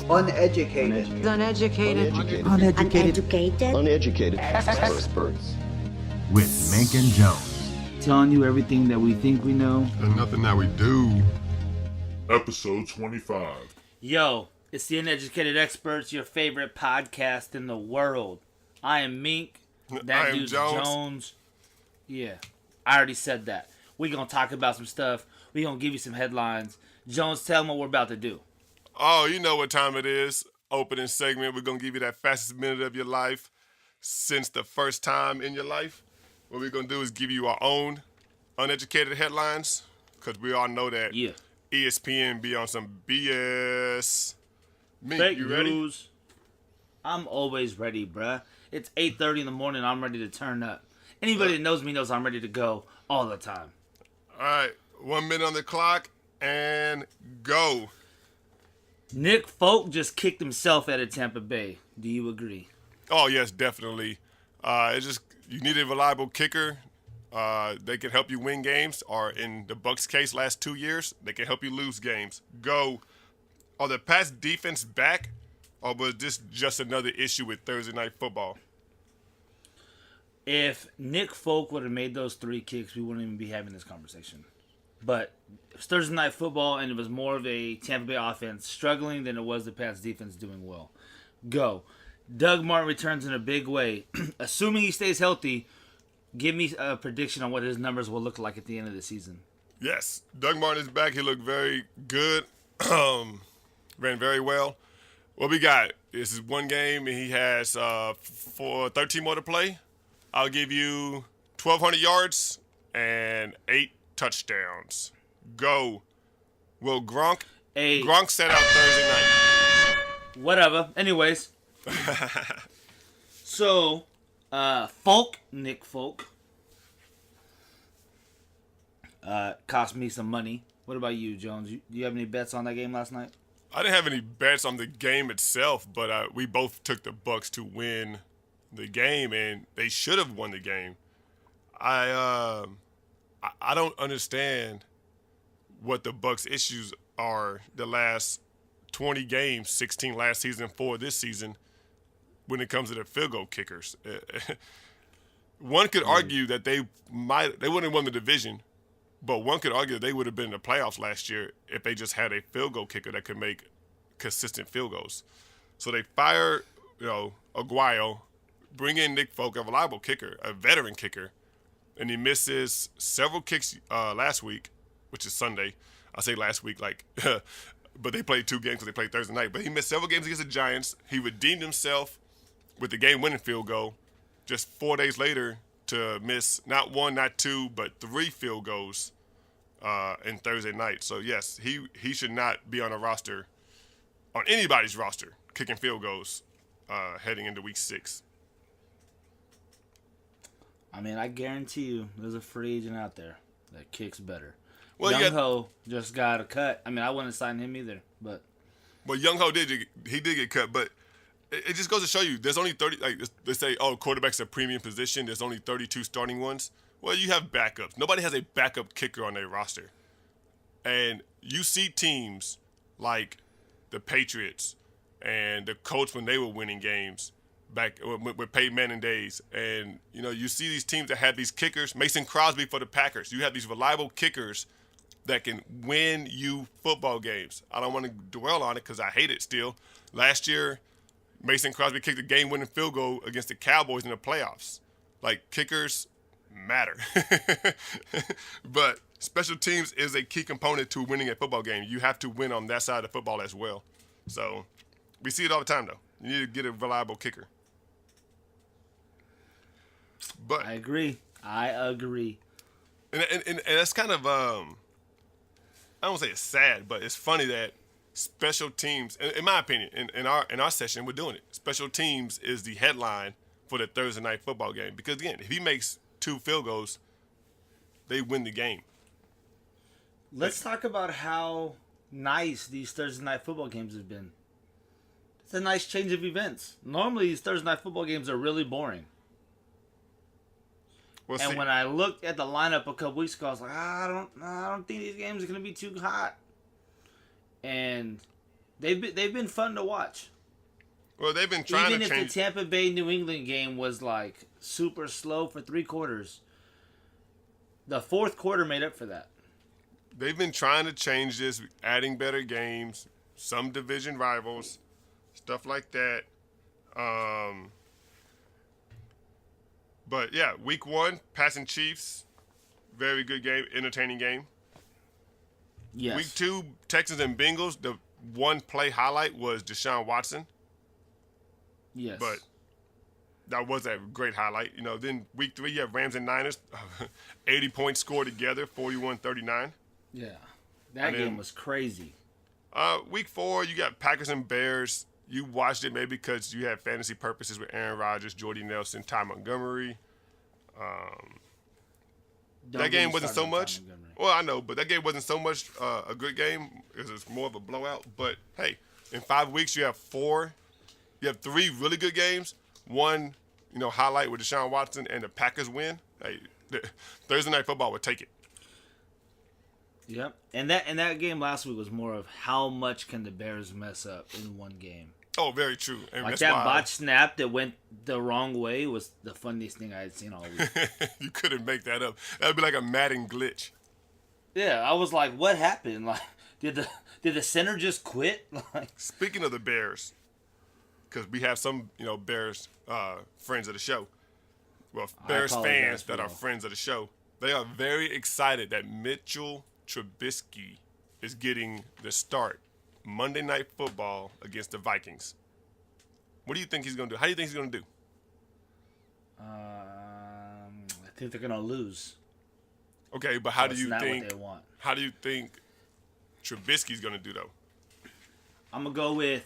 Uneducated. Uneducated experts. With Mink and Jones. Telling you everything that we think we know. And nothing that we do. Episode 25. Yo, it's the Uneducated Experts, your favorite podcast in the world. I am Mink. That dude's Jones. Yeah, I already said that. We're going to talk about some stuff. We're going to give you some headlines. Jones, tell them what we're about to do. Oh, you know what time it is. Opening segment. We're going to give you that fastest minute of your life since the first time in your life. What we're going to do is give you our own uneducated headlines, because we all know that ESPN be on some BS. Mink, Fake you ready? news. I'm always ready, bruh. It's 8:30 in the morning. I'm ready to turn up. Anybody that knows me knows I'm ready to go all the time. All right. 1 minute on the clock and go. Nick Folk just kicked himself out of Tampa Bay. Do you agree? Oh, yes, definitely. It's just you need a reliable kicker. They can help you win games, or in the Bucs case, last 2 years, they can help you lose games. Go. Are the Pats defense back, or was this just another issue with Thursday Night Football? If Nick Folk would have made those 3 kicks, we wouldn't even be having this conversation. But it was Thursday Night Football, and it was more of a Tampa Bay offense struggling than it was the Pats defense doing well. Go. Doug Martin returns in a big way. Assuming he stays healthy, give me a prediction on what his numbers will look like at the end of the season. Yes, Doug Martin is back. He looked very good. Ran very well. What we got? This is one game, and he has 13 more to play. I'll give you 1,200 yards and 8 touchdowns. Go. Will Gronk? Gronk set out Thursday night. Whatever. Anyways. So, Nick Folk, cost me some money. What about you, Jones? Do you have any bets on that game last night? I didn't have any bets on the game itself, but we both took the Bucs to win the game, and they should have won the game. I don't understand what the Bucs' issues are the last 20 games, 16 last season, 4 this season, when it comes to the field goal kickers. One could argue that they wouldn't have won the division, but one could argue that they would have been in the playoffs last year if they just had a field goal kicker that could make consistent field goals. So they fire, Aguayo, bring in Nick Folk, a reliable kicker, a veteran kicker, and he misses several kicks last week, which is Sunday. I say last week, but they played 2 games because they played Thursday night. But he missed several games against the Giants. He redeemed himself with the game-winning field goal just 4 days later to miss not 1, not 2, but 3 field goals in Thursday night. So, yes, he should not be on a roster, on anybody's roster, kicking field goals heading into Week 6. I mean, I guarantee you there's a free agent out there that kicks better. Well, Young Ho just got a cut. I mean, I wouldn't sign him either, but... Well, Young Ho did get cut, but it just goes to show you there's only 30, they say, quarterback's a premium position, there's only 32 starting ones. Well, you have backups. Nobody has a backup kicker on their roster. And you see teams like the Patriots and the Colts when they were winning games back with Peyton Manning days. And, you see these teams that have these kickers. Mason Crosby for the Packers. You have these reliable kickers that can win you football games. I don't want to dwell on it because I hate it still. Last year, Mason Crosby kicked a game-winning field goal against the Cowboys in the playoffs. Kickers matter. But special teams is a key component to winning a football game. You have to win on that side of football as well. So we see it all the time, though. You need to get a reliable kicker. But I agree. And that's kind of I don't say it's sad, but it's funny that special teams, in my opinion, in our session, we're doing it. Special teams is the headline for the Thursday night football game because again, if he makes 2 field goals, they win the game. Let's talk about how nice these Thursday night football games have been. It's a nice change of events. Normally, these Thursday night football games are really boring. When I looked at the lineup a couple weeks ago, I was like, I don't think these games are going to be too hot. And They've been fun to watch. Well, they've been trying Even to if change. the Tampa Bay New England game was like super slow for 3 quarters, the fourth quarter made up for that. They've been trying to change this, adding better games, some division rivals, stuff like that. But yeah, week 1, Pats and Chiefs, very good game, entertaining game. Yes. Week 2, Texans and Bengals. The one play highlight was Deshaun Watson, Yes. but that was a great highlight. Then week 3, you have Rams and Niners, 80 points scored together, 41-39. Yeah. That And game then- was crazy. Week 4, you got Packers and Bears. You watched it maybe because you had fantasy purposes with Aaron Rodgers, Jordy Nelson, Ty Montgomery. Don't That get game me wasn't so started on much. Ty Montgomery. Well, I know, but that game wasn't so much a good game. It was more of a blowout. But hey, in 5 weeks, you have 3 really good games. One, highlight with Deshaun Watson and the Packers win. Hey, Thursday Night Football would take it. Yep. And that game last week was more of how much can the Bears mess up in one game. Oh, very true. And Like that's that why botch snap that went the wrong way was the funniest thing I had seen all week. you couldn't make that up. That would be like a Madden glitch. Yeah, I was like, what happened? Like, did the center just quit? Like, Speaking of the Bears, because we have some, Bears friends of the show. Well, Bears apologize fans for that are that. friends of the show. They are very excited that Mitchell Trubisky is getting the start Monday Night Football against the Vikings. What do you think he's going to do? How do you think he's going to do? I think they're gonna lose. Okay, but how do That's you not think? what they want. How do you think Trubisky's going to do though? I'm gonna go with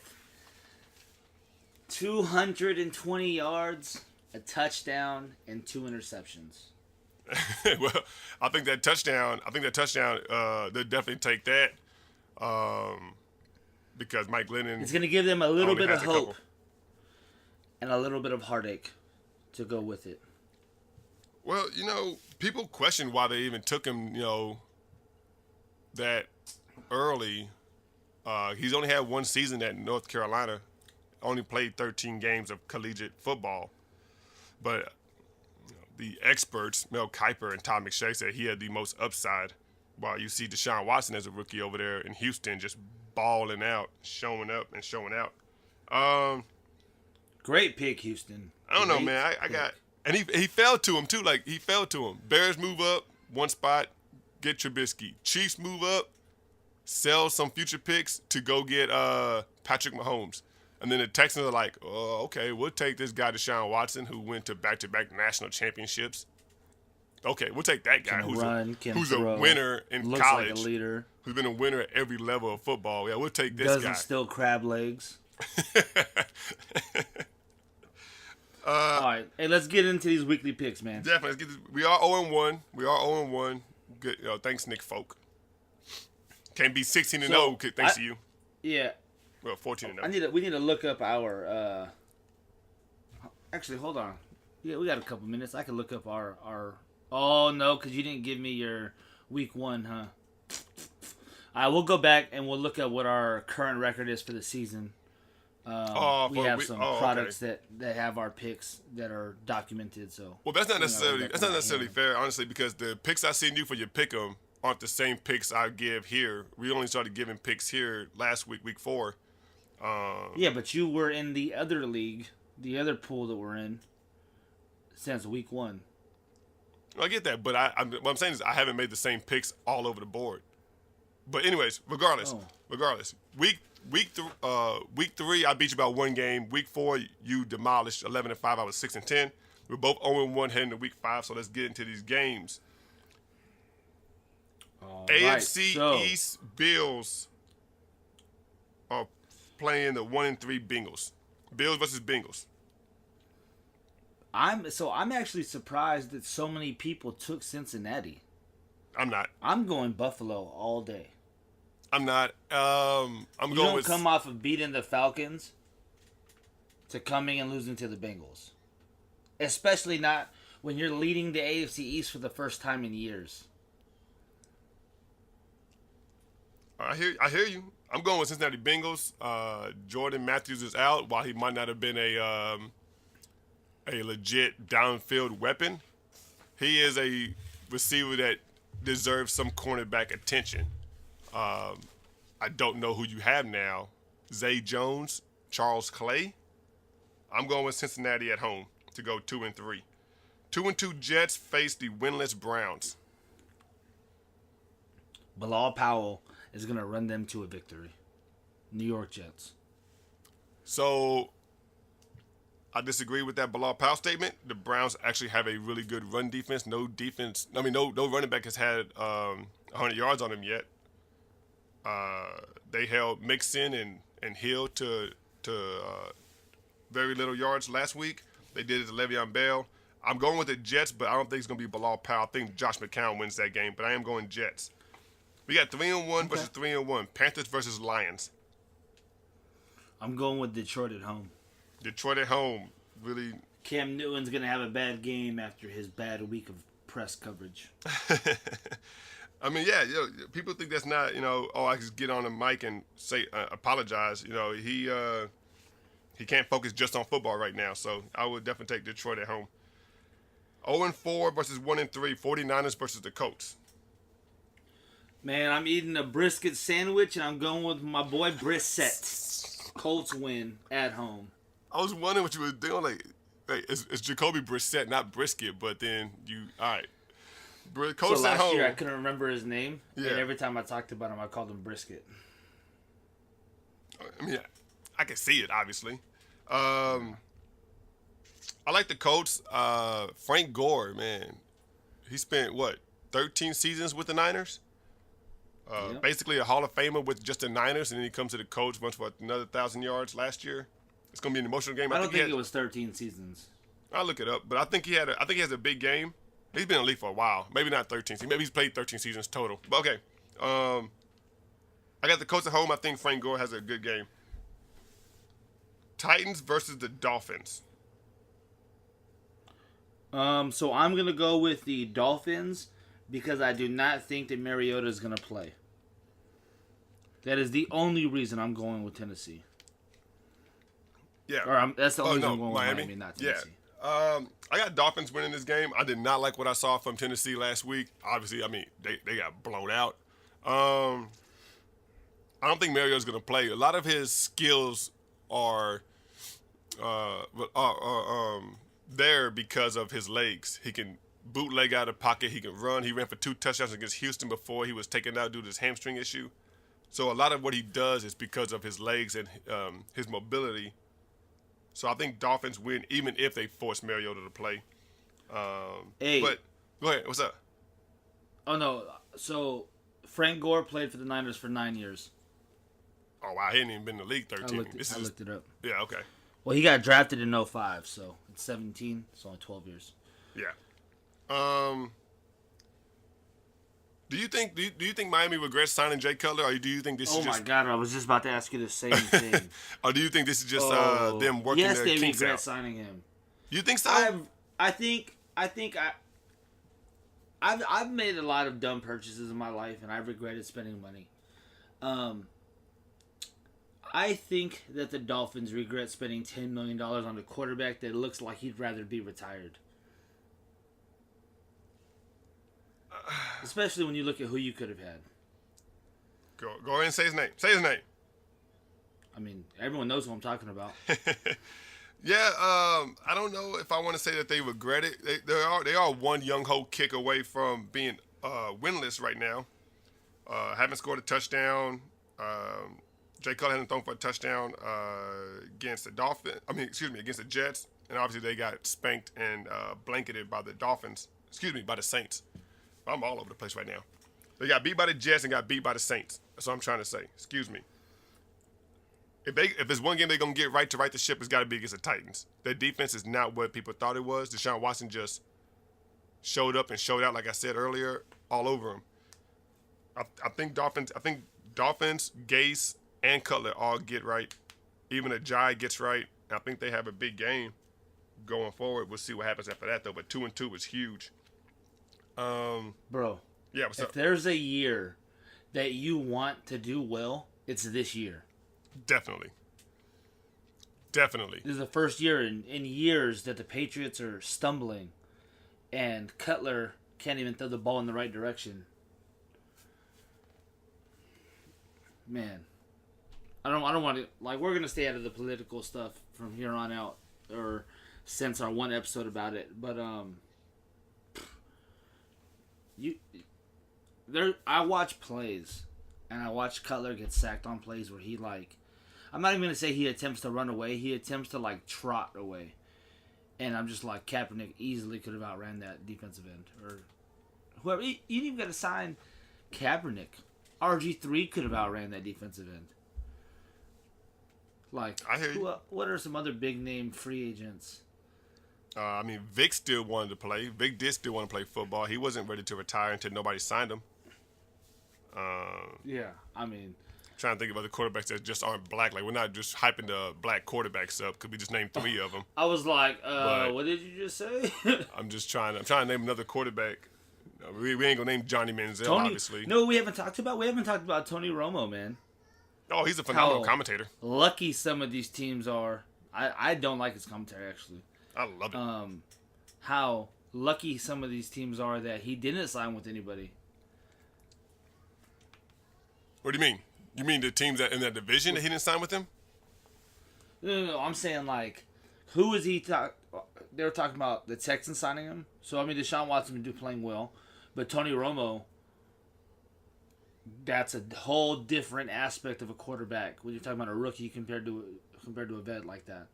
220 yards, a touchdown, and 2 interceptions. Well, I think that touchdown. They'll definitely take that. Because Mike Glennon. It's gonna give them a little only bit of has a couple. hope and a little bit of heartache to go with it. Well, people question why they even took him, that early. He's only had 1 season at North Carolina, only played 13 games of collegiate football. But the experts, Mel Kiper and Tom McShay, said he had the most upside, while you see Deshaun Watson as a rookie over there in Houston just balling out, showing up and showing out. Great pick, Houston. I don't know, Great man. I pick. got, and he fell to him too. Like he fell to him. Bears move up 1 spot, get Trubisky. Chiefs move up, sell some future picks to go get Patrick Mahomes. And then the Texans are like, oh, okay, we'll take this guy Deshaun Watson who went to back-to-back national championships. Okay, we'll take that guy Can who's run, can who's throw, a winner in looks college, like a leader, who's been a winner at every level of football. Yeah, we'll take this doesn't guy. steal crab legs. All right, hey, let's get into these weekly picks, man. Definitely. Let's get this. We are 0-1. We are 0-1. Good. Thanks, Nick Folk. Can't be 16-0 thanks to you. Yeah, Well, 14-0. we need to look up our. Actually, hold on. Yeah, we got a couple minutes. I can look up our. Oh no, because you didn't give me your week 1, huh? All right, we'll go back and we'll look at what our current record is for the season. We have some products that have our picks that are documented. So Well, that's not necessarily recommend. fair, honestly, because the picks I send you for your pick 'em aren't the same picks I give here. We only started giving picks here last week, week 4. Yeah, but you were in the other league, the other pool that we're in, since week 1. I get that, but what I'm saying is I haven't made the same picks all over the board. But anyways, regardless, week 3 I beat you by 1 game. Week 4 you demolished 11-5. I was 6-10. We're both 0-1 heading to week 5. So let's get into these games. AFC East Bills are playing the 1-3 Bengals. Bills versus Bengals. I'm actually surprised that so many people took Cincinnati. I'm not. I'm going Buffalo all day. I'm not. I'm You going don't with. come off of beating the Falcons to coming and losing to the Bengals. Especially not when you're leading the AFC East for the first time in years. I hear you. I'm going with Cincinnati Bengals. Jordan Matthews is out. While he might not have been a legit downfield weapon, he is a receiver that deserves some cornerback attention. I don't know who you have now. Zay Jones, Charles Clay. I'm going with Cincinnati at home to go 2-3. 2-2 Jets face the winless Browns. Bilal Powell is going to run them to a victory. New York Jets. So I disagree with that Bilal Powell statement. The Browns actually have a really good run defense. No running back has had 100 yards on him yet. They held Mixon and Hill to very little yards last week. They did it to Le'Veon Bell. I'm going with the Jets, but I don't think it's going to be Bilal Powell. I think Josh McCown wins that game, but I am going Jets. We got 3-1 versus 3-1. Panthers versus Lions. I'm going with Detroit at home. Detroit at home. Really. Cam Newton's going to have a bad game after his bad week of press coverage. I mean, yeah, people think that's not, I just get on the mic and say, apologize. He can't focus just on football right now, so I would definitely take Detroit at home. 0-4 versus 1-3, 49ers versus the Colts. Man, I'm eating a brisket sandwich, and I'm going with my boy Brissett. Colts win at home. I was wondering what you were doing. Like, it's Jacoby Brissett, not brisket, but then all right. Colts so at home. last year, I couldn't remember his name, yeah. And every time I talked about him, I called him Brisket. I mean, I can see it, obviously. I like the Colts. Frank Gore, man. He spent, 13 seasons with the Niners? Yep. Basically a Hall of Famer with just the Niners, and then he comes to the Colts, went for another 1,000 yards last year. It's going to be an emotional game. I don't think it was 13 seasons. I'll look it up, but I think he has a big game. He's been in the league for a while. Maybe not 13 seasons. Maybe he's played 13 seasons total. But okay. I got the Colts at home. I think Frank Gore has a good game. Titans versus the Dolphins. So I'm going to go with the Dolphins because I do not think that Mariota is going to play. That is the only reason I'm going with Tennessee. Yeah. Or that's the only reason I'm going Miami. with Miami, not Tennessee. Yeah. I got Dolphins winning this game. I did not like what I saw from Tennessee last week. Obviously, I mean, they got blown out. I don't think Mariota's going to play. A lot of his skills are there because of his legs. He can bootleg out of the pocket. He can run. He ran for 2 touchdowns against Houston before he was taken out due to his hamstring issue. So a lot of what he does is because of his legs and his mobility. So I think Dolphins win even if they force Mariota to play. But go ahead. What's up? Oh, no. So Frank Gore played for the Niners for 9 years. Oh, wow. He hadn't even been in the league 13. I looked it up. Yeah, okay. Well, he got drafted in 05, so it's 17. It's only 12 years. Yeah. Do you think Miami regrets signing Jay Cutler, or do you think this is just... Oh, my God. I was just about to ask you the same thing. Or do you think this is just them working their kinks out? Yes, they regret signing him. You think so? I've made a lot of dumb purchases in my life, and I've regretted spending money. I think that the Dolphins regret spending $10 million on a quarterback that looks like he'd rather be retired. Especially when you look at who you could have had. Go ahead and say his name. Say his name. I mean, everyone knows who I'm talking about. Yeah, I don't know if I want to say that they regret it. They are one young ho kick away from being winless right now. Haven't scored a touchdown. Jay Cutler hasn't thrown for a touchdown against the Jets, and obviously they got spanked and blanketed by the by the Saints. I'm all over the place right now. They got beat by the Jets and got beat by the Saints. That's what I'm trying to say. Excuse me. If there's one game they're going to get right to right the ship, it's got to be against the Titans. Their defense is not what people thought it was. Deshaun Watson just showed up and showed out, like I said earlier, all over him. I think Dolphins, Gase, and Cutler all get right. Even Ajayi gets right. I think they have a big game going forward. We'll see what happens after that, though. But 2-2 is huge. Bro. Yeah, what's up? If there's a year that you want to do well, it's this year. Definitely. This is the first year in years that the Patriots are stumbling, and Cutler can't even throw the ball in the right direction. Man, I don't want to, like, we're gonna stay out of the political stuff from here on out, or since our one episode about it. But I watch plays, and I watch Cutler get sacked on plays where he, like, I'm not even gonna say he attempts to run away. He attempts to, like, trot away, and I'm just like, Kaepernick easily could have outran that defensive end or whoever. You didn't even got to sign Kaepernick. RG3 could have outran that defensive end. Like, I hear you. What are some other big name free agents? I mean, Vic still wanted to play. Vic did still want to play football. He wasn't ready to retire until nobody signed him. Yeah, I mean, Trying to think of other quarterbacks that just aren't black. Like, we're not just hyping the black quarterbacks up because we just named 3 of them. I was like, what did you just say? I'm trying to name another quarterback. We ain't gonna name Johnny Manziel, obviously. No, we haven't talked about Tony Romo, man. Oh, he's a phenomenal How commentator. Lucky some of these teams are. I don't like his commentary, actually. I love it. How lucky some of these teams are that he didn't sign with anybody. What do you mean? You mean the teams that in that division that he didn't sign with them? No. I'm saying, like, who is he? They were talking about the Texans signing him. So, I mean, Deshaun Watson been playing well. But Tony Romo, that's a whole different aspect of a quarterback when you're talking about a rookie compared to a vet like that.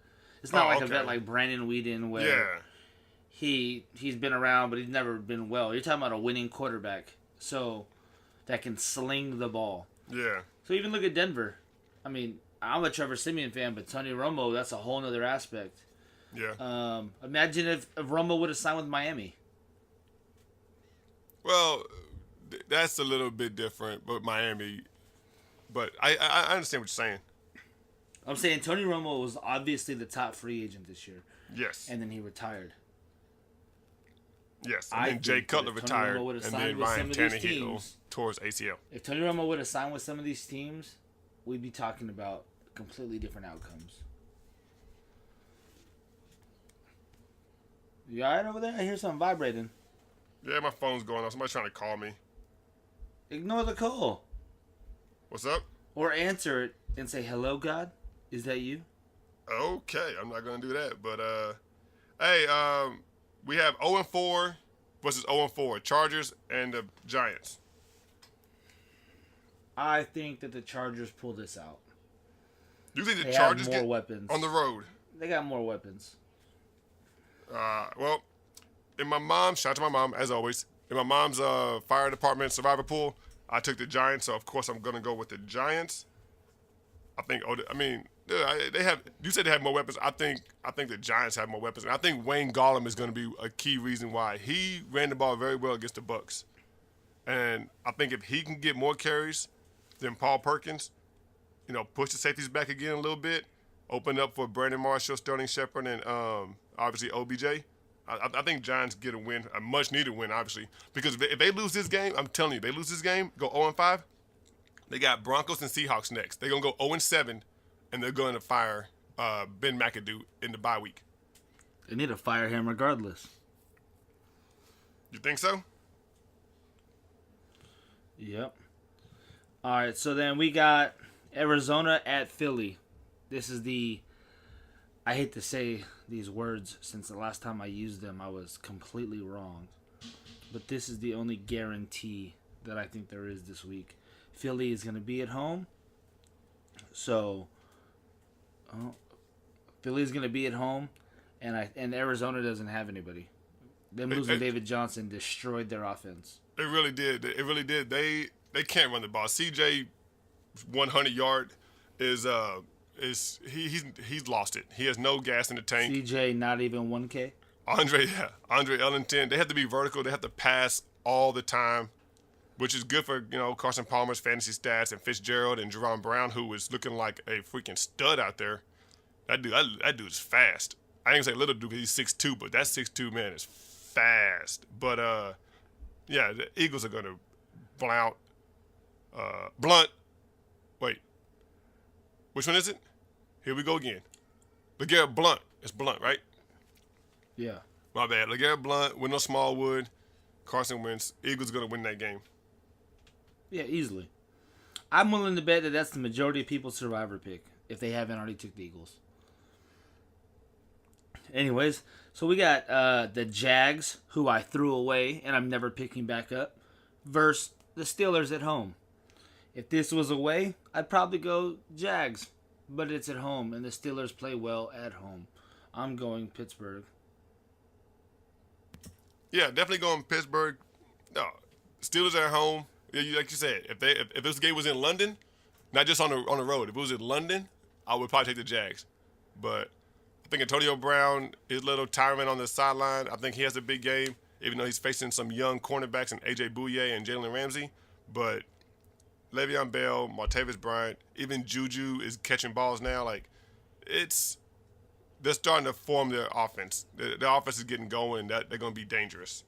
It's not like a vet like Brandon Weeden where he's been around but he's never been well. You're talking about a winning quarterback, so that can sling the ball. Yeah. So even look at Denver. I mean, I'm a Trevor Siemian fan, but Tony Romo, that's a whole other aspect. Yeah. Imagine if Romo would have signed with Miami. Well, that's a little bit different, but Miami. But I understand what you're saying. I'm saying Tony Romo was obviously the top free agent this year. Yes. And then he retired. Yes. And then Jay Cutler retired, and then Ryan Tannehill tore his ACL. If Tony Romo would have signed with some of these teams, we'd be talking about completely different outcomes. You all right over there? I hear something vibrating. Yeah, my phone's going off. Somebody's trying to call me. Ignore the call. What's up? Or answer it and say, hello, God? Is that you? Okay, I'm not going to do that. But, hey, we have 0-4 versus 0-4. Chargers and the Giants. I think that the Chargers pull this out. You think the They Chargers have more get weapons on the road? They got more weapons. Well, in my mom, shout out to my mom, as always. In my mom's fire department survivor pool, I took the Giants, so of course I'm going to go with the Giants. They have. You said they have more weapons. I think the Giants have more weapons, and I think Wayne Gallman is going to be a key reason why. He ran the ball very well against the Bucs, and I think if he can get more carries than Paul Perkins, push the safeties back again a little bit, open up for Brandon Marshall, Sterling Shepard, and obviously OBJ. I think Giants get a win, a much-needed win, obviously, because if they lose this game, I'm telling you, they lose this game, go 0-5. They got Broncos and Seahawks next. They're going to go 0-7, and they're going to fire Ben McAdoo in the bye week. They need to fire him regardless. You think so? Yep. All right, so then we got Arizona at Philly. This is I hate to say these words since the last time I used them, I was completely wrong. But this is the only guarantee that I think there is this week. Philly is going to be at home. So, Philly's going to be at home, and Arizona doesn't have anybody. Them losing David Johnson destroyed their offense. It really did. It really did. They can't run the ball. CJ 100-yard is he's lost it. He has no gas in the tank. CJ not even 1K. Andre Ellington. They have to be vertical. They have to pass all the time, which is good for Carson Palmer's fantasy stats and Fitzgerald and Jerron Brown, who is looking like a freaking stud out there. That dude's fast. I ain't gonna say little dude because he's 6'2", but that 6'2" man is fast. But yeah, the Eagles are gonna blow out Blunt. Wait. Which one is it? Here we go again. LeGarrette Blunt. It's Blunt, right? Yeah. My bad. LeGarrette Blunt, Wendell Smallwood, Carson Wentz. Eagles going to win that game. Yeah, easily. I'm willing to bet that that's the majority of people's survivor pick if they haven't already took the Eagles. Anyways, so we got the Jags, who I threw away and I'm never picking back up, versus the Steelers at home. If this was away, I'd probably go Jags, but it's at home and the Steelers play well at home. I'm going Pittsburgh. Yeah, definitely going Pittsburgh. No, Steelers are at home. Yeah, like you said, if this game was in London, not just on the road, if it was in London, I would probably take the Jags. But I think Antonio Brown, his little tyrant on the sideline, I think he has a big game, even though he's facing some young cornerbacks in A.J. Bouye and Jalen Ramsey. But Le'Veon Bell, Martavis Bryant, even Juju is catching balls now. Like, they're starting to form their offense. Their offense is getting going. They're going to be dangerous.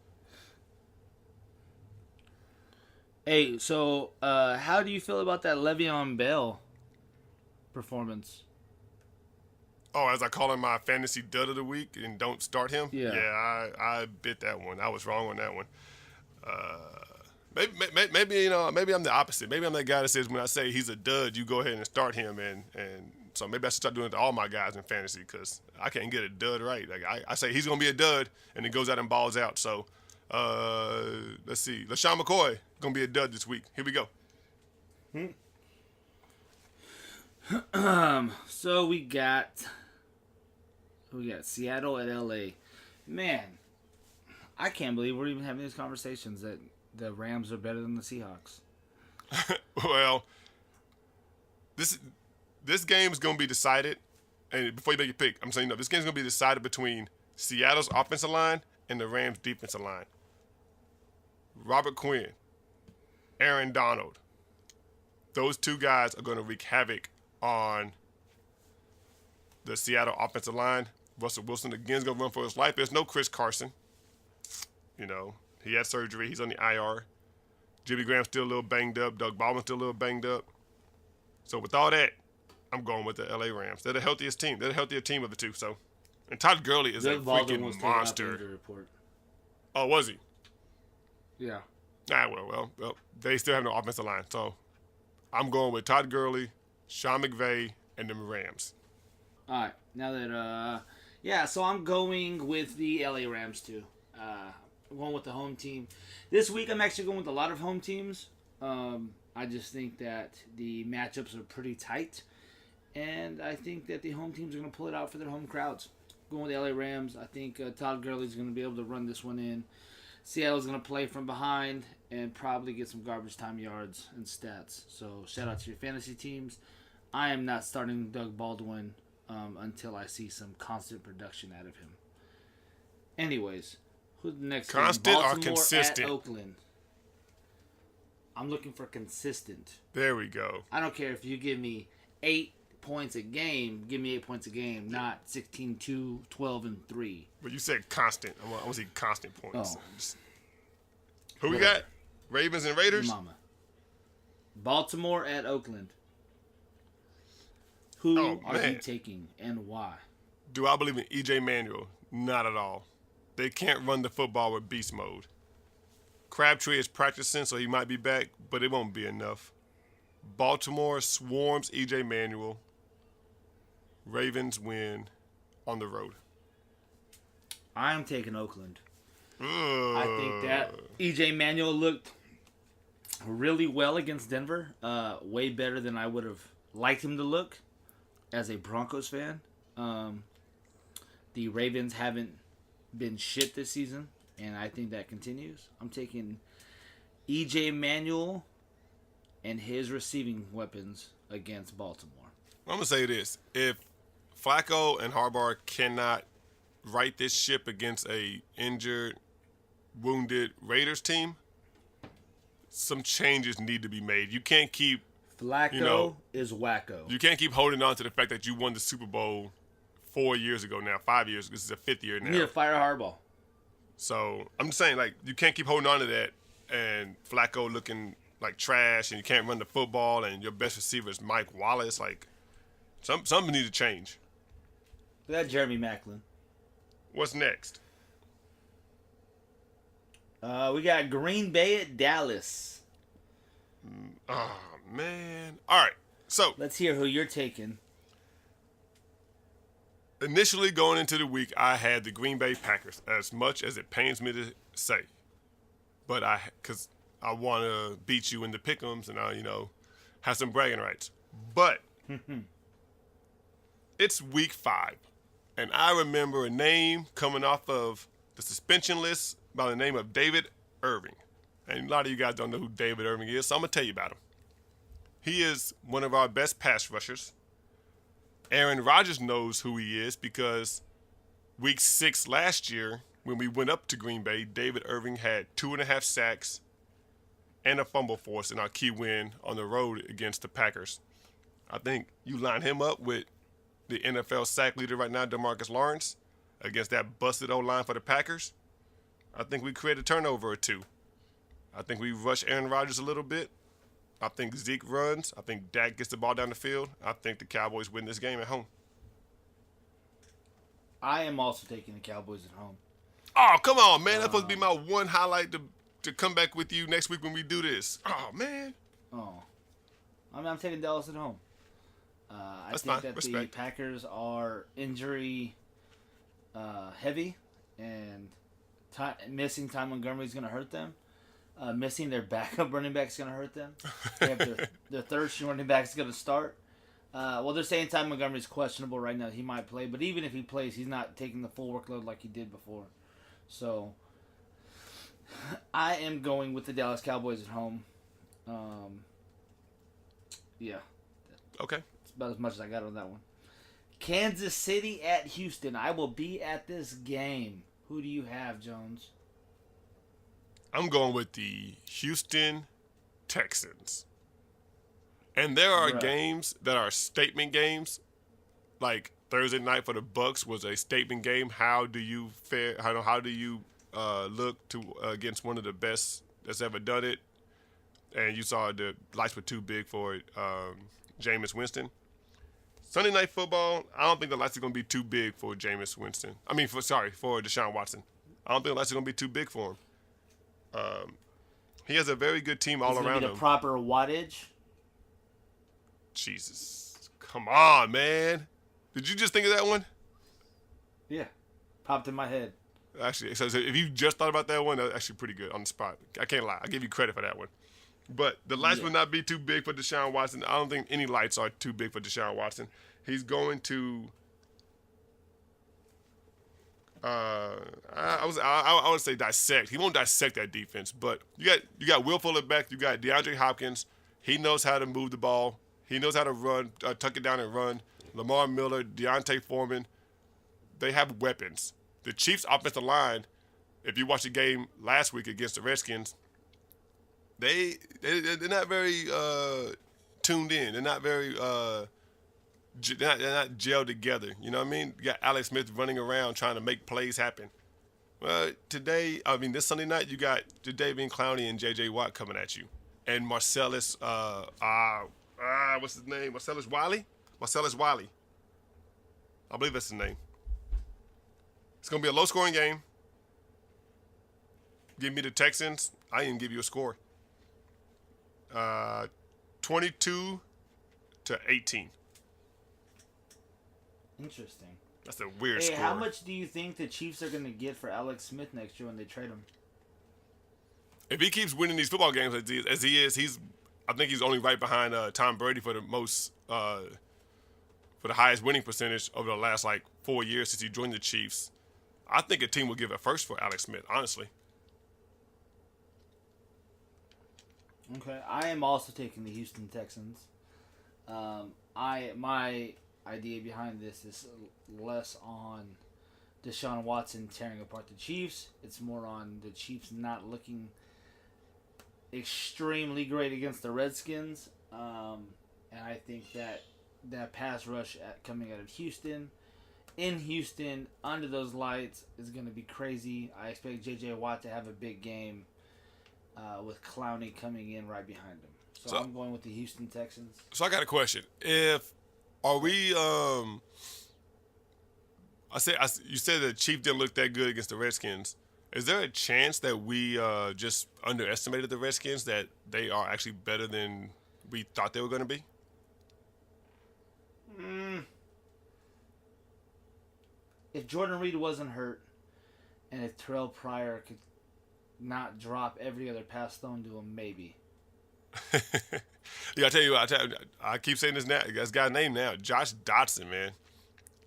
Hey, so how do you feel about that Le'Veon Bell performance? Oh, as I call him my fantasy dud of the week and don't start him? Yeah. Yeah, I bit that one. I was wrong on that one. Maybe I'm the opposite. Maybe I'm that guy that says when I say he's a dud, you go ahead and start him. And so maybe I should start doing it to all my guys in fantasy because I can't get a dud right. Like I say he's going to be a dud, and he goes out and balls out. So let's see. LaShawn McCoy going to be a dud this week. Here we go. So we got Seattle at LA. Man, I can't believe we're even having these conversations that the Rams are better than the Seahawks. Well, this game is going to be decided. And before you make your pick, I'm saying no. This game is going to be decided between Seattle's offensive line and the Rams' defensive line. Robert Quinn, Aaron Donald. Those two guys are going to wreak havoc on the Seattle offensive line. Russell Wilson again is going to run for his life. There's no Chris Carson. You know, he had surgery. He's on the IR. Jimmy Graham's still a little banged up. Doug Baldwin's still a little banged up. So with all that, I'm going with the LA Rams. They're the healthiest team. They're the healthier team of the two. So, and Todd Gurley is Doug a Baldwin was freaking taken off the monster. injury report. Oh, was he? Yeah. Well, they still have no offensive line. So I'm going with Todd Gurley, Sean McVay, and the Rams. All right. Now that so I'm going with the LA Rams too. Going with the home team. This week I'm actually going with a lot of home teams. I just think that the matchups are pretty tight, and I think that the home teams are going to pull it out for their home crowds. Going with the LA Rams, I think Todd Gurley's going to be able to run this one in. Seattle's going to play from behind and probably get some garbage time yards and stats. So shout out to your fantasy teams. I am not starting Doug Baldwin until I see some constant production out of him. Anyways, who's the next? Constant or Baltimore consistent? at Oakland. I'm looking for consistent. There we go. I don't care if you give me 8 points a game. Give me 8 points a game, not 16, 2, 12, and 3. But you said constant. I want to see constant points. Oh. Who we got? Ravens and Raiders? Mama. Baltimore at Oakland. Who are you taking and why? Do I believe in E.J. Manuel? Not at all. They can't run the football with beast mode. Crabtree is practicing, so he might be back, but it won't be enough. Baltimore swarms E.J. Manuel. Ravens win on the road. I am taking Oakland. Ugh. I think that E.J. Manuel looked really well against Denver. Way better than I would have liked him to look as a Broncos fan. The Ravens haven't been shit this season, and I think that continues. I'm taking E.J. Manuel and his receiving weapons against Baltimore. I'm going to say this. If Flacco and Harbaugh cannot right this ship against a injured, wounded Raiders team, some changes need to be made. You can't keep Flacco is wacko. You can't keep holding on to the fact that you won the Super Bowl 4 years ago now, 5 years. This is the 5th year now. You need to fire Harbaugh. So I'm just saying, like, you can't keep holding on to that and Flacco looking like trash and you can't run the football and your best receiver is Mike Wallace. Like something needs to change. We got Jeremy Maclin. What's next? We got Green Bay at Dallas. Oh man! All right, so Let's hear who you're taking. initially going into the week, I had the Green Bay Packers. As much as it pains me to say, but because I want to beat you in the pick'ems and I have some bragging rights. But it's week 5, and I remember a name coming off of the suspension list by the name of David Irving. And a lot of you guys don't know who David Irving is, so I'm going to tell you about him. He is one of our best pass rushers. Aaron Rodgers knows who he is because week 6 last year, when we went up to Green Bay, David Irving had 2.5 sacks and a fumble force in our key win on the road against the Packers. I think you line him up with the NFL sack leader right now, DeMarcus Lawrence, against that busted O-line for the Packers. I think we create a turnover or two. I think we rush Aaron Rodgers a little bit. I think Zeke runs. I think Dak gets the ball down the field. I think the Cowboys win this game at home. I am also taking the Cowboys at home. Oh, come on, man. That's supposed to be my one highlight to come back with you next week when we do this. Oh, man. Oh. I'm taking Dallas at home. I That's think fine. that Respect. the Packers are injury heavy, and missing Ty Montgomery is going to hurt them. Missing their backup running back is going to hurt them. They have their third string running back is going to start. Well, they're saying Ty Montgomery is questionable right now. He might play, but even if he plays, he's not taking the full workload like he did before. So, I am going with the Dallas Cowboys at home. Yeah. Okay. That's about as much as I got on that one. Kansas City at Houston. I will be at this game. Who do you have, Jones? I'm going with the Houston Texans. And there are Right. games that are statement games. Like Thursday night for the Bucks was a statement game. How do you fare? How do you look to against one of the best that's ever done it? And you saw the lights were too big for Jameis Winston. Sunday night football, I don't think the lights are going to be too big for Jameis Winston. For Deshaun Watson. I don't think the lights are going to be too big for him. He has a very good team all Is it around gonna be him. the proper wattage? Jesus. Come on, man. Did you just think of that one? Yeah. Popped in my head. Actually, so if you just thought about that one, that's actually pretty good on the spot. I can't lie. I give you credit for that one. But the lights will not be too big for Deshaun Watson. I don't think any lights are too big for Deshaun Watson. He's going to I would say dissect. He won't dissect that defense, but you got Will Fuller back. You got DeAndre Hopkins. He knows how to move the ball. He knows how to run, tuck it down and run. Lamar Miller, Deontay Foreman. They have weapons. The Chiefs' offensive line, if you watched the game last week against the Redskins, they're not very tuned in. They're not very they're not gelled together. You know what I mean? You got Alex Smith running around trying to make plays happen. Well, this Sunday night, you got Jadeveon Clowney and J.J. Watt coming at you. And Marcellus, what's his name? Marcellus Wiley? Marcellus Wiley. I believe that's his name. It's going to be a low-scoring game. Give me the Texans. I didn't give you a score. 22-18. Interesting. That's a weird Hey, score. how much do you think the Chiefs are going to get for Alex Smith next year when they trade him? If he keeps winning these football games as he is, I think he's only right behind Tom Brady for the most, for the highest winning percentage over the last 4 years since he joined the Chiefs. I think a team will give a first for Alex Smith, honestly. Okay, I am also taking the Houston Texans. My idea behind this is less on Deshaun Watson tearing apart the Chiefs. It's more on the Chiefs not looking extremely great against the Redskins. And I think that pass rush coming out of Houston, in Houston, under those lights, is going to be crazy. I expect J.J. Watt to have a big game. with Clowney coming in right behind him. So So- I'm going with the Houston Texans. So I got a question. Are we you said the Chief didn't look that good against the Redskins. Is there a chance that we just underestimated the Redskins, that they are actually better than we thought they were going to be? If Jordan Reed wasn't hurt, and if Terrell Pryor could not drop every other pass thrown to him, maybe. Yeah, I tell you what, I keep saying this now. This guy's name now, Josh Dotson, man.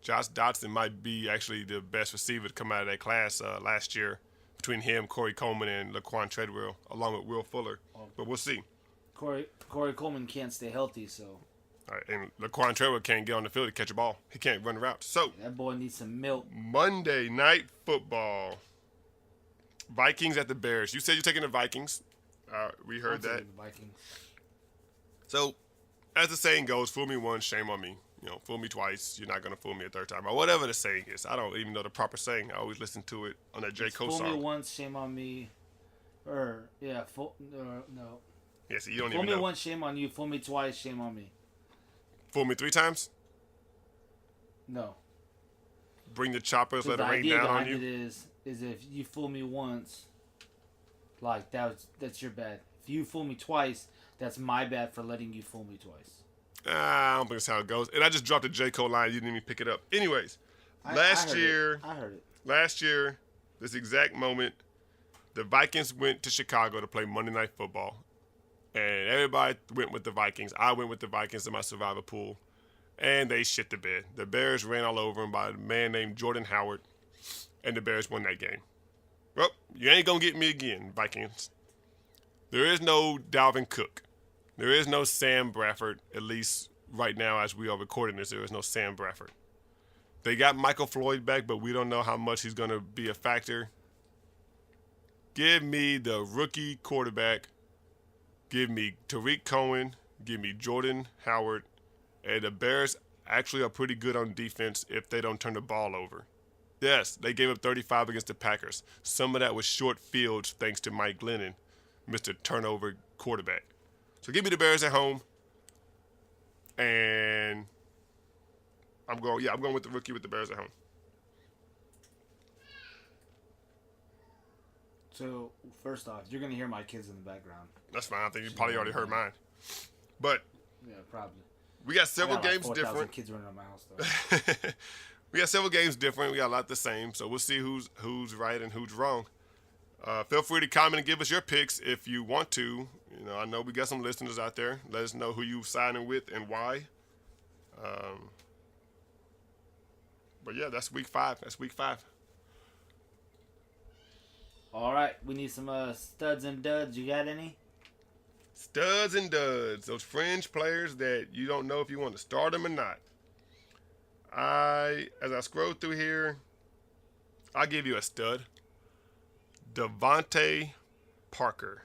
Josh Dotson might be actually the best receiver to come out of that class last year, between him, Corey Coleman, and Laquan Treadwell, along with Will Fuller. But we'll see. Corey Coleman can't stay healthy, so All right, and Laquan Treadwell can't get on the field to catch a ball. He can't run the route. So, that boy needs some milk. Monday Night Football. Vikings at the Bears. You said you're taking the Vikings. We heard I'm that. taking the Vikings. So, as the saying goes, fool me once, shame on me. Fool me twice, you're not going to fool me a third time. Or whatever the saying is. I don't even know the proper saying. I always listen to it on that J. Cole Fool song. me once, shame on me. No. Yeah, see, you don't Fool even me know. once, shame on you. Fool me twice, shame on me. Fool me 3 times? No. Bring the choppers, So let the it rain idea down on behind it you? is if you fool me once, like that's your bad. If you fool me twice, that's my bad for letting you fool me twice. I don't think that's how it goes. And I just dropped a J. Cole line. You didn't even pick it up. Anyways, I last heard year, it. I heard it. Last year, this exact moment, the Vikings went to Chicago to play Monday Night Football. And everybody went with the Vikings. I went with the Vikings in my survivor pool. And they shit the bed. The Bears ran all over them by a man named Jordan Howard. And the Bears won that game. Well, you ain't going to get me again, Vikings. There is no Dalvin Cook. There is no Sam Bradford, at least right now as we are recording this. There is no Sam Bradford. They got Michael Floyd back, but we don't know how much he's going to be a factor. Give me the rookie quarterback. Give me Tariq Cohen. Give me Jordan Howard. And the Bears actually are pretty good on defense if they don't turn the ball over. Yes, they gave up 35 against the Packers. Some of that was short fields thanks to Mike Glennon, Mr. Turnover quarterback. So give me the Bears at home. And I'm going with the rookie with the Bears at home. So first off, you're gonna hear my kids in the background. That's fine. I think you probably already heard mine. But Yeah, probably. we got several I got like games 4,000 different. kids running around my house though. We got several games different. We got a lot the same. So we'll see who's right and who's wrong. Feel free to comment and give us your picks if you want to. I know we got some listeners out there. Let us know who you signing with and why. But yeah, that's week 5. All right, we need some studs and duds. You got any? Studs and duds. Those fringe players that you don't know if you want to start them or not. As I scroll through here, I'll give you a stud. Devontae Parker.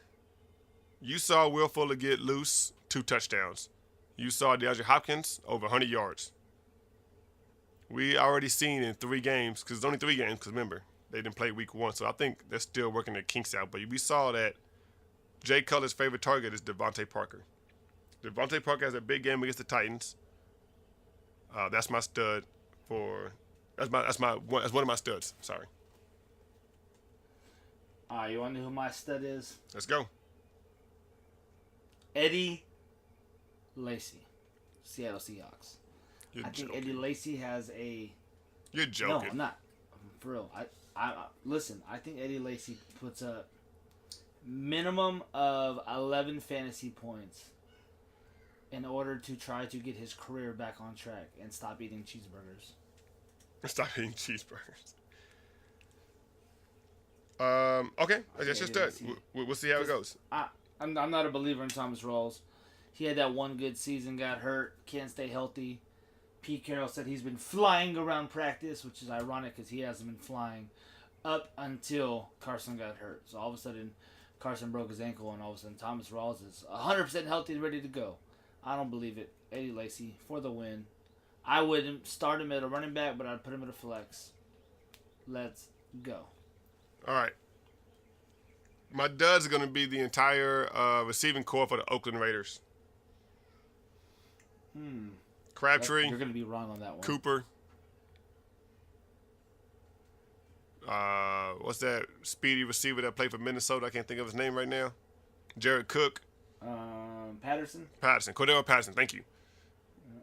You saw Will Fuller get loose, 2 touchdowns. You saw DeAndre Hopkins over 100 yards. We already seen in 3 games, because it's only 3 games, because remember, they didn't play week 1, so I think they're still working their kinks out. But we saw that Jay Cutler's favorite target is Devontae Parker. Devontae Parker has a big game against the Titans. That's my stud that's one of my studs. Sorry. All right, you want to know who my stud is? Let's go. Eddie Lacy, Seattle Seahawks. You're I think joking. Eddie Lacy has a. You're joking. No, I'm not. For real. I listen. I think Eddie Lacy puts up minimum of 11 fantasy points in order to try to get his career back on track and stop eating cheeseburgers. Stop eating cheeseburgers. Okay. I guess just that. We'll see how it goes. I'm not a believer in Thomas Rawls. He had that one good season, got hurt, can't stay healthy. Pete Carroll said he's been flying around practice, which is ironic because he hasn't been flying up until Carson got hurt. So all of a sudden, Carson broke his ankle, and all of a sudden Thomas Rawls is 100% healthy and ready to go. I don't believe it. Eddie Lacy for the win. I wouldn't start him at a running back, but I'd put him at a flex. Let's go. All right. My duds are going to be the entire receiving core for the Oakland Raiders. Crabtree, You're going to be wrong on that one. Cooper. What's that speedy receiver that played for Minnesota? I can't think of his name right now. Jared Cook. Patterson. Cordell Patterson. Thank you.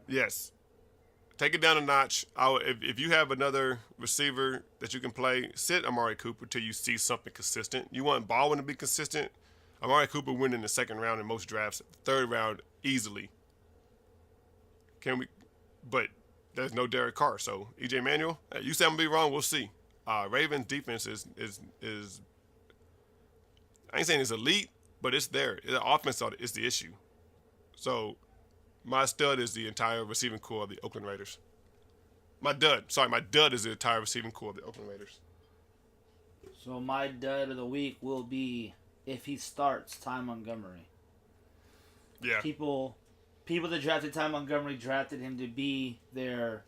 Yes. Take it down a notch. If you have another receiver that you can play, sit Amari Cooper till you see something consistent. You want Baldwin to be consistent. Amari Cooper win in the second round in most drafts, third round easily. But there's no Derek Carr. So EJ Manuel, you say I'm gonna be wrong. We'll see. Ravens defense is I ain't saying it's elite, but it's there. The offense is the issue. So my stud is the entire receiving core of the Oakland Raiders. My dud is the entire receiving core of the Oakland Raiders. So my dud of the week will be, if he starts, Ty Montgomery. Yeah. People that drafted Ty Montgomery drafted him to be their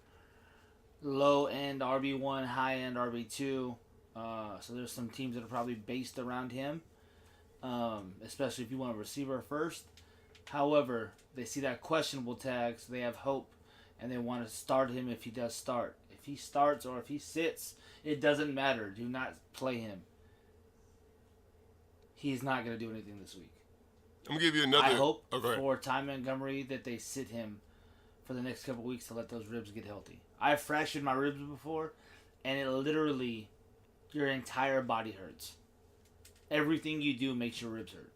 low-end RB1, high-end RB2. So there's some teams that are probably based around him, especially if you want a receiver first. However, they see that questionable tag, so they have hope, and they want to start him if he does start. If he starts or if he sits, it doesn't matter. Do not play him. He's not going to do anything this week. I'm going to give you another. I hope Okay. for Ty Montgomery that they sit him for the next couple weeks to let those ribs get healthy. I've fractured my ribs before, and it literally, your entire body hurts. Everything you do makes your ribs hurt.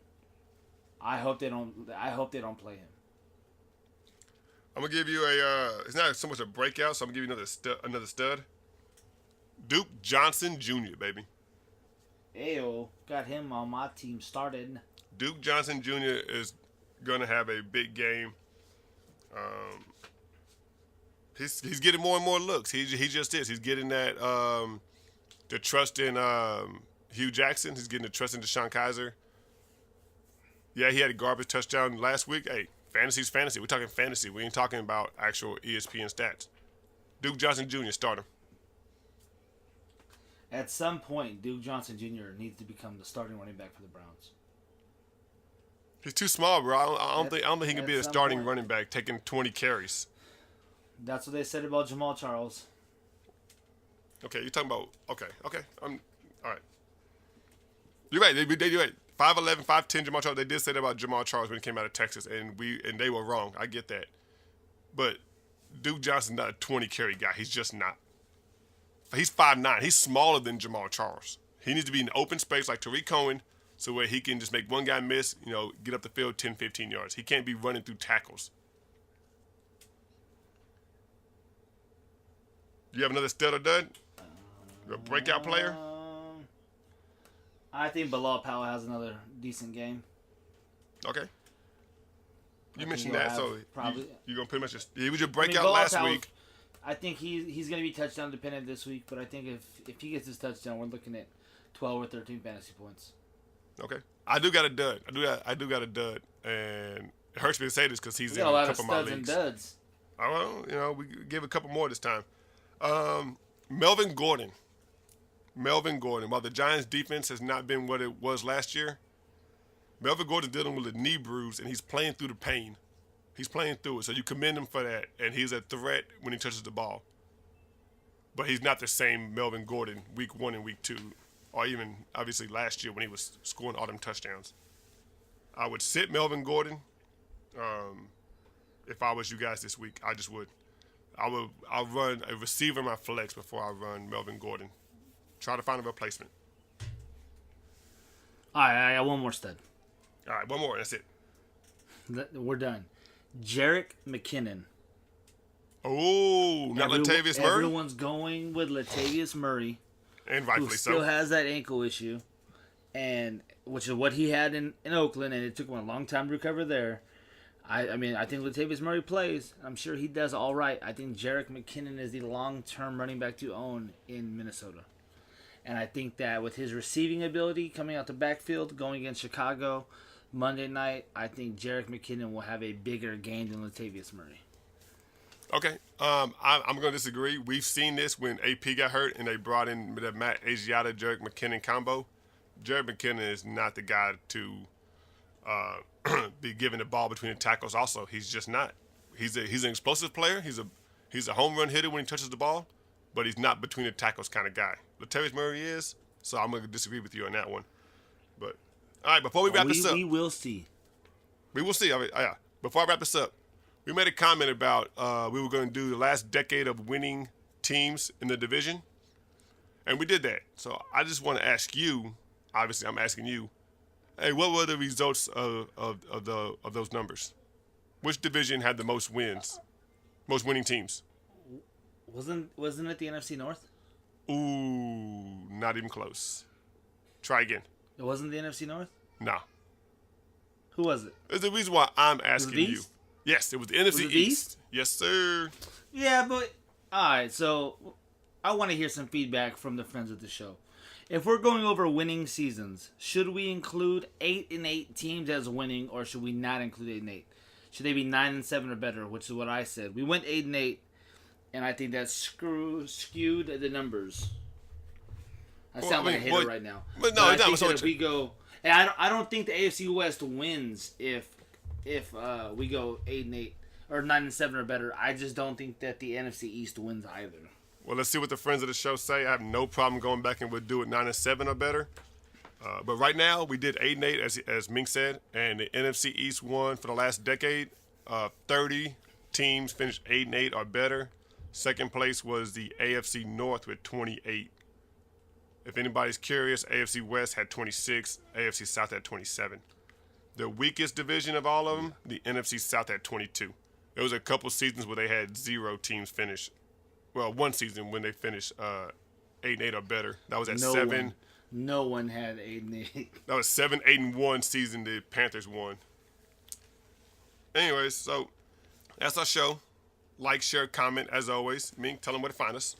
I hope they don't play him. I'm gonna give you it's not so much a breakout, so I'm gonna give you another stud. Duke Johnson Jr., baby. Ayo, got him on my team started. Duke Johnson Jr. is gonna have a big game. He's getting more and more looks. He just is. He's getting that the trust in Hugh Jackson. He's getting the trust in Deshaun Kaiser. Yeah, he had a garbage touchdown last week. Hey, fantasy's fantasy. We're talking fantasy. We ain't talking about actual ESPN stats. Duke Johnson Jr., start him. At some point, Duke Johnson Jr. needs to become the starting running back for the Browns. He's too small, bro. I don't think he can be a starting point. running back taking 20 carries. That's what they said about Jamal Charles. Okay, you're talking about okay. All right. You're right. You're right. 5'11", 5'10", Jamal Charles. They did say that about Jamal Charles when he came out of Texas, and they were wrong. I get that. But Duke Johnson's not a 20 carry guy. He's just not. He's 5'9". He's smaller than Jamal Charles. He needs to be in open space like Tariq Cohen, so where he can just make one guy miss, get up the field 10, 15 yards. He can't be running through tackles. Do you have another stud or dud? A breakout player? I think Bilal Powell has another decent game. Okay. You mentioned he'll that, have so probably- you're going to pretty much he was your breakout Bilal last Powell's- week. I think he's going to be touchdown dependent this week, but I think if he gets his touchdown, we're looking at 12 or 13 fantasy points. Okay. I do got a dud. I do got a dud, and it hurts me to say this because he's We in got a a lot of couple of my studs and leagues. duds. Well, we give a couple more this time. Melvin Gordon. While the Giants' defense has not been what it was last year, Melvin Gordon's dealing with a knee bruise, and he's playing through the pain. He's playing through it, so you commend him for that, and he's a threat when he touches the ball. But he's not the same Melvin Gordon week 1 and week 2, or even, obviously, last year when he was scoring all them touchdowns. I would sit Melvin Gordon if I was you guys this week. I just would. I'll run a receiver in my flex before I run Melvin Gordon. Try to find a replacement. All right, I got one more stud. All right, one more. That's it. We're done. Jerick McKinnon. Oh, not Latavius Murray? Everyone's going with Latavius Murray, And who rightfully still so. has that ankle issue, and which is what he had in Oakland, and it took him a long time to recover there. I think Latavius Murray plays. I'm sure he does all right. I think Jerick McKinnon is the long-term running back to own in Minnesota. And I think that with his receiving ability coming out the backfield, going against Chicago Monday night, I think Jerick McKinnon will have a bigger game than Latavius Murray. Okay. I'm going to disagree. We've seen this when AP got hurt and they brought in the Matt Asiata, Jerick McKinnon combo. Jared McKinnon is not the guy to be giving the ball between the tackles. Also, he's just not. He's an explosive player. He's a home run hitter when he touches the ball, but he's not between the tackles kind of guy. Latavius Murray is, so I'm going to disagree with you on that one. But all right, before we wrap this up, we will see. We will see. Before I wrap this up, we made a comment about we were going to do the last decade of winning teams in the division, and we did that. So I just want to ask you. Obviously, I'm asking you. Hey, what were the results of those numbers? Which division had the most wins, most winning teams? Wasn't it the NFC North? Ooh, not even close. Try again. It wasn't the NFC North? Nah. Who was it? There's the reason why I'm asking you. East? Yes, it was the NFC it East. Yes, sir. Yeah, but all right. So I want to hear some feedback from the friends of the show. If we're going over winning seasons, should we include 8-8 teams as winning, or should we not include 8-8? Should they be 9-7 or better? Which is what I said. We went 8-8, and I think that skewed the numbers. I sound like a hater right now. But no, it's not. If we go, and I don't think the AFC West wins if we go 8-8 or 9-7 or better. I just don't think that the NFC East wins either. Well, let's see what the friends of the show say. I have no problem going back and we'll do it 9-7 or better. But right now, we did 8-8, as Mink said, and the NFC East won for the last decade. 30 teams finished 8-8 or better. Second place was the AFC North with 28. If anybody's curious, AFC West had 26, AFC South had 27. The weakest division of all of them, the NFC South had 22. There was a couple seasons where they had 0 teams finish. Well, one season when they finished 8-8 or better. That was at 7. No one had 8-8. That was 7-8-1 season the Panthers won. Anyways, so that's our show. Like, share, comment, as always. Mink, tell them where to find us.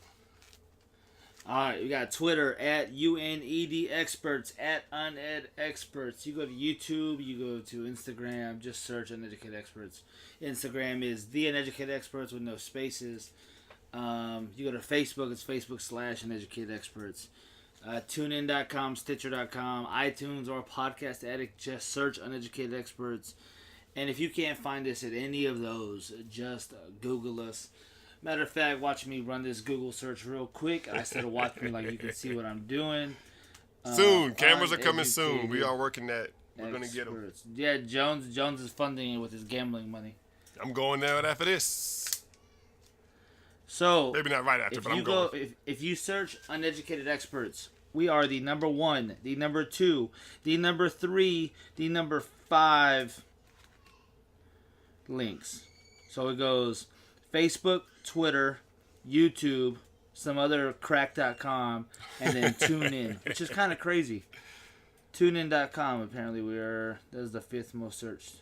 All right, we got Twitter at UNED Experts, at Uned Experts. You go to YouTube, you go to Instagram, just search Uneducated Experts. Instagram is The Uneducated Experts with no spaces. You go to Facebook, it's Facebook/Uneducated Experts. TuneIn.com, Stitcher.com, iTunes, or Podcast Addict. Just search Uneducated Experts. And if you can't find us at any of those, just Google us. Matter of fact, watch me run this Google search real quick. I said watch me like you can see what I'm doing. Soon. Cameras are coming soon. We are working that. We're going to get them. Yeah, Jones is funding it with his gambling money. I'm going there after this. So maybe not right after, but I'm going. If you search Uneducated Experts, we are the number 1, the number 2, the number 3, the number 5 links. So it goes Facebook, Twitter, YouTube, some other crack.com, and then TuneIn, which is kind of crazy. TuneIn.com, apparently that is the 5th most searched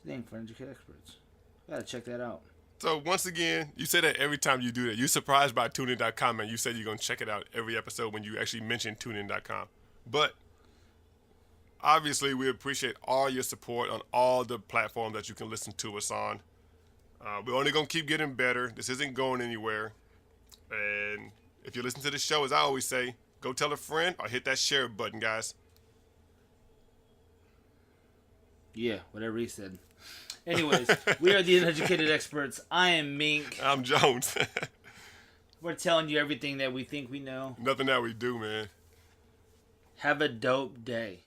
thing for Uneducated Experts. Gotta check that out. So once again, you say that every time you do that. You're surprised by TuneIn.com, and you said you're going to check it out every episode when you actually mention TuneIn.com. But obviously, we appreciate all your support on all the platforms that you can listen to us on. We're only going to keep getting better. This isn't going anywhere. And if you listen to the show, as I always say, go tell a friend or hit that share button, guys. Yeah, whatever he said. Anyways, we are the Uneducated Experts. I am Mink. I'm Jones. We're telling you everything that we think we know. Nothing that we do, man. Have a dope day.